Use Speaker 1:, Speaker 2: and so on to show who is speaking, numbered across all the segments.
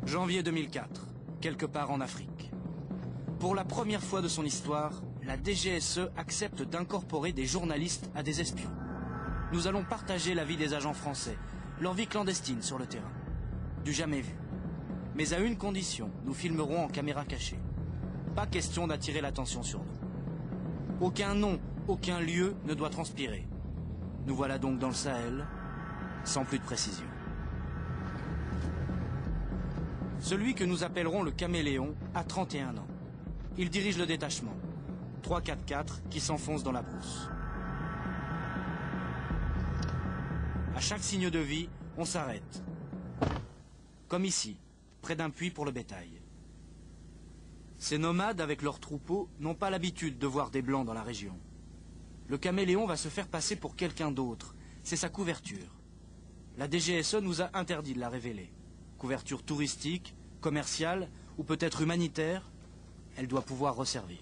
Speaker 1: Janvier 2004, quelque part en Afrique. Pour la première fois de son histoire, la DGSE accepte d'incorporer des journalistes à des espions. Nous allons partager la vie des agents français, leur vie clandestine sur le terrain. Du jamais vu. Mais à une condition, nous filmerons en caméra cachée. Pas question d'attirer l'attention sur nous. Aucun nom, aucun lieu ne doit transpirer. Nous voilà donc dans le Sahel, sans plus de précision. Celui que nous appellerons le Caméléon a 31 ans. Il dirige le détachement. 3-4-4 qui s'enfonce dans la brousse. À chaque signe de vie, on s'arrête. Comme ici, près d'un puits pour le bétail. Ces nomades avec leurs troupeaux n'ont pas l'habitude de voir des blancs dans la région. Le Caméléon va se faire passer pour quelqu'un d'autre. C'est sa couverture. La DGSE nous a interdit de la révéler. Couverture touristique, commerciale ou peut-être humanitaire, elle doit pouvoir resservir.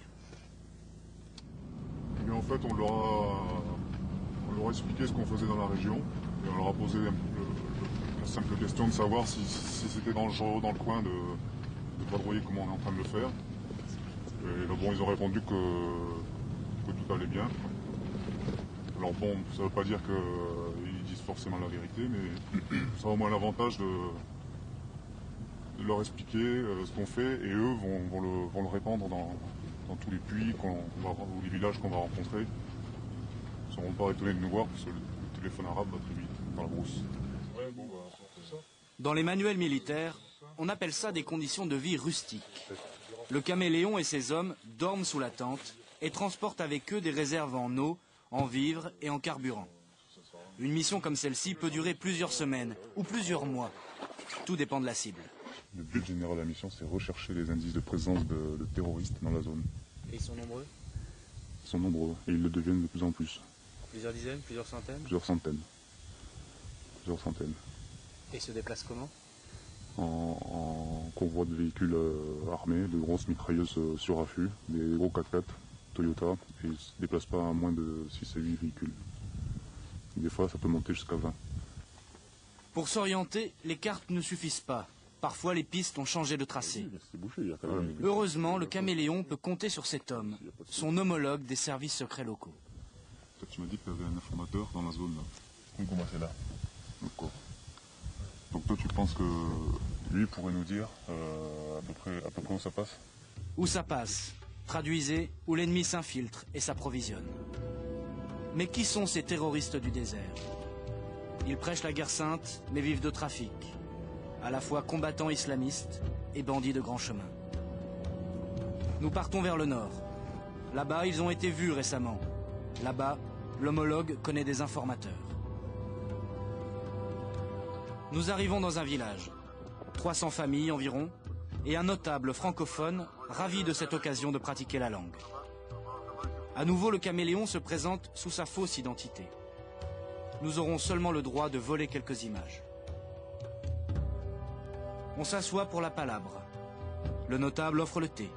Speaker 2: Mais en fait, on leur a expliqué ce qu'on faisait dans la région et on leur a posé la simple question de savoir si c'était dangereux dans le coin de vadrouiller comme on est en train de le faire. Et là, bon, ils ont répondu que tout allait bien. Alors bon, ça ne veut pas dire qu'ils disent forcément la vérité, mais ça a au moins l'avantage de leur expliquer ce qu'on fait et eux vont le répandre dans tous les puits ou les villages qu'on va rencontrer. Ils ne seront pas étonnés de nous voir parce que le téléphone arabe va très vite dans la brousse. Ouais, bon, c'est ça.
Speaker 1: Dans les manuels militaires, on appelle ça des conditions de vie rustiques. Le Caméléon et ses hommes dorment sous la tente et transportent avec eux des réserves en eau, en vivres et en carburant. Une mission comme celle-ci peut durer plusieurs semaines ou plusieurs mois. Tout dépend de la cible.
Speaker 2: Le but général de la mission, c'est rechercher les indices de présence de terroristes dans la zone.
Speaker 1: Et ils sont nombreux?
Speaker 2: Ils sont nombreux et ils le deviennent de plus en plus.
Speaker 1: Plusieurs dizaines, plusieurs centaines?
Speaker 2: Plusieurs centaines. Plusieurs centaines.
Speaker 1: Et ils se déplacent comment?
Speaker 2: En convoi de véhicules armés, de grosses mitrailleuses sur affût, des gros 4x4 Toyota, et ils ne se déplacent pas à moins de 6 à 8 véhicules. Et des fois, ça peut monter jusqu'à 20.
Speaker 1: Pour s'orienter, les cartes ne suffisent pas. Parfois, les pistes ont changé de tracé. Heureusement, le Caméléon peut compter sur cet homme, son homologue des services secrets locaux.
Speaker 2: Toi, tu m'as dit que tu avais un informateur dans la zone là.
Speaker 3: Comment c'est là?
Speaker 2: D'accord. Donc toi, tu penses que lui pourrait nous dire à peu près où ça passe?
Speaker 1: Où ça passe, traduisez, où l'ennemi s'infiltre et s'approvisionne. Mais qui sont ces terroristes du désert? Ils prêchent la guerre sainte, mais vivent de trafic. À la fois combattants islamistes et bandits de grand chemin. Nous partons vers le nord. Là-bas, ils ont été vus récemment. Là-bas, l'homologue connaît des informateurs. Nous arrivons dans un village. 300 familles environ, et un notable francophone ravi de cette occasion de pratiquer la langue. À nouveau, le Caméléon se présente sous sa fausse identité. Nous aurons seulement le droit de voler quelques images. On s'assoit pour la palabre. Le notable offre le thé.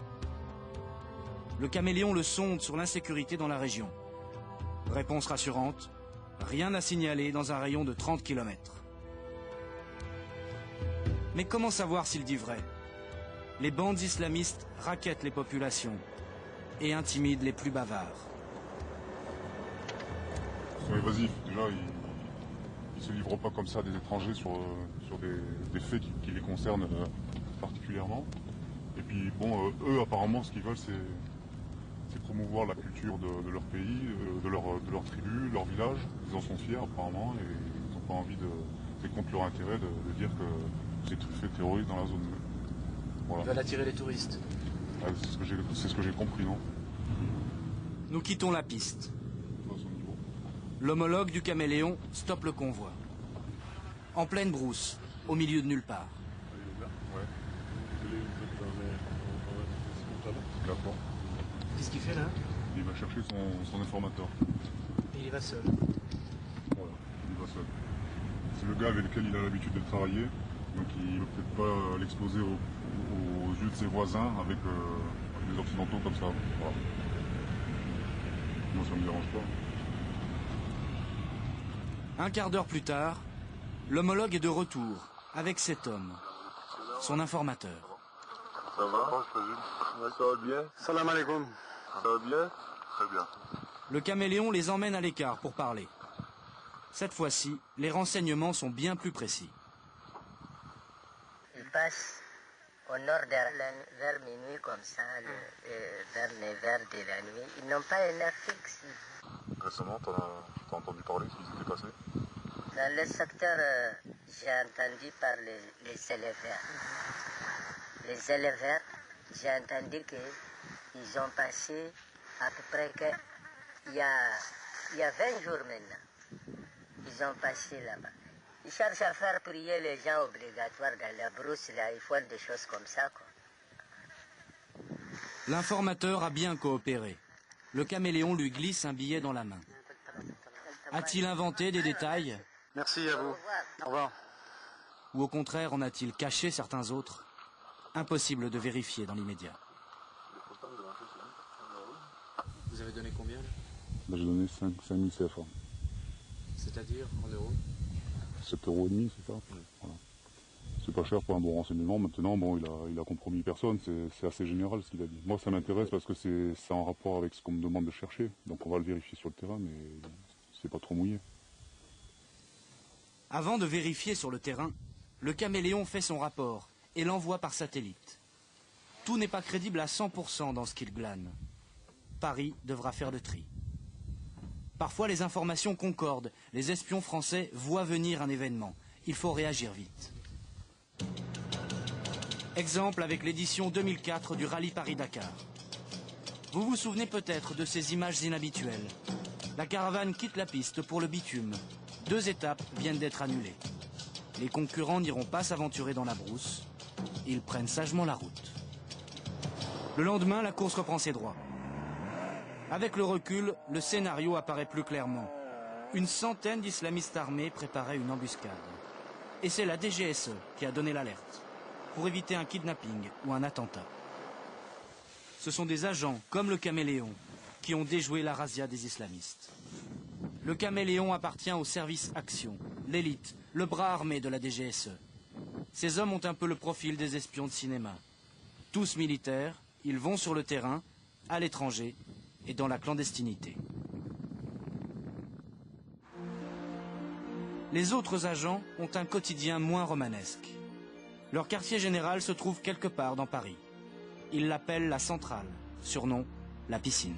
Speaker 1: Le Caméléon le sonde sur l'insécurité dans la région. Réponse rassurante, rien à signaler dans un rayon de 30 km. Mais comment savoir s'il dit vrai? Les bandes islamistes rackettent les populations et intimident les plus bavards.
Speaker 2: Ils sont évasifs. Déjà, ils ne se livrent pas comme ça à des étrangers sur des faits qui les concernent particulièrement. Et puis, bon, eux, apparemment, ce qu'ils veulent, c'est promouvoir la culture de leur pays, de leur tribu, leur village. Ils en sont fiers, apparemment, et ils n'ont pas envie c'est contre leur intérêt de dire que c'est fait terroriste dans la zone. Voilà.
Speaker 1: Ils veulent attirer les touristes.
Speaker 2: Ah, c'est ce que j'ai compris, non?
Speaker 1: Nous quittons la piste. L'homologue du Caméléon stoppe le convoi. En pleine brousse, au milieu de nulle part.
Speaker 2: Ouais. D'accord.
Speaker 1: Qu'est-ce qu'il fait là?
Speaker 2: Il va chercher son informateur.
Speaker 1: Et il y va seul.
Speaker 2: Voilà, il va seul. C'est le gars avec lequel il a l'habitude de travailler, donc il ne veut peut-être pas l'exposer aux yeux de ses voisins avec des occidentaux comme ça. Voilà. Moi, ça ne me dérange pas.
Speaker 1: Un quart d'heure plus tard, l'homologue est de retour avec cet homme. son informateur.
Speaker 3: Ça va, ça va bien.
Speaker 4: Salam alaikum.
Speaker 3: Ça va bien? Très bien.
Speaker 1: Le caméléon les emmène à l'écart pour parler. Cette fois-ci, les renseignements sont bien plus précis.
Speaker 5: Ils passent au nord vers minuit comme ça, vers 9h de la nuit. Ils n'ont pas une heure fixe.
Speaker 2: Récemment, t'as entendu parler qu'ils étaient passés?
Speaker 5: Dans le secteur, j'ai entendu par les éleveurs. Les éleveurs, j'ai entendu qu'ils ont passé à peu près il y a 20 jours maintenant. Ils ont passé là-bas. Ils cherchent à faire prier les gens obligatoires dans la brousse, là. Ils font des choses comme ça, quoi.
Speaker 1: L'informateur a bien coopéré. Le caméléon lui glisse un billet dans la main. A-t-il inventé des détails?
Speaker 4: Merci à vous. Au revoir.
Speaker 1: Ou au contraire, en a-t-il caché certains autres? Impossible de vérifier dans l'immédiat.
Speaker 6: Vous avez donné combien?
Speaker 2: J'ai donné 5 000 CFA.
Speaker 6: C'est-à-dire en euros?
Speaker 2: 7,5 €, c'est ça? Voilà. C'est pas cher pour un bon renseignement. Maintenant, bon, il a compromis personne. C'est assez général ce qu'il a dit. Moi, ça m'intéresse parce que c'est en rapport avec ce qu'on me demande de chercher. Donc on va le vérifier sur le terrain, mais c'est pas trop mouillé.
Speaker 1: Avant de vérifier sur le terrain, le caméléon fait son rapport et l'envoie par satellite. Tout n'est pas crédible à 100% dans ce qu'il glane. Paris devra faire le tri. Parfois, les informations concordent. Les espions français voient venir un événement. Il faut réagir vite. Exemple avec l'édition 2004 du rallye Paris-Dakar. Vous vous souvenez peut-être de ces images inhabituelles. La caravane quitte la piste pour le bitume. 2 étapes viennent d'être annulées. Les concurrents n'iront pas s'aventurer dans la brousse. Ils prennent sagement la route. Le lendemain, la course reprend ses droits. Avec le recul, le scénario apparaît plus clairement. Une centaine d'islamistes armés préparaient une embuscade. Et c'est la DGSE qui a donné l'alerte, pour éviter un kidnapping ou un attentat. Ce sont des agents, comme le caméléon, qui ont déjoué la razzia des islamistes. Le caméléon appartient au service Action, l'élite, le bras armé de la DGSE. Ces hommes ont un peu le profil des espions de cinéma. Tous militaires, ils vont sur le terrain, à l'étranger et dans la clandestinité. Les autres agents ont un quotidien moins romanesque. Leur quartier général se trouve quelque part dans Paris. Ils l'appellent la Centrale, surnom la Piscine.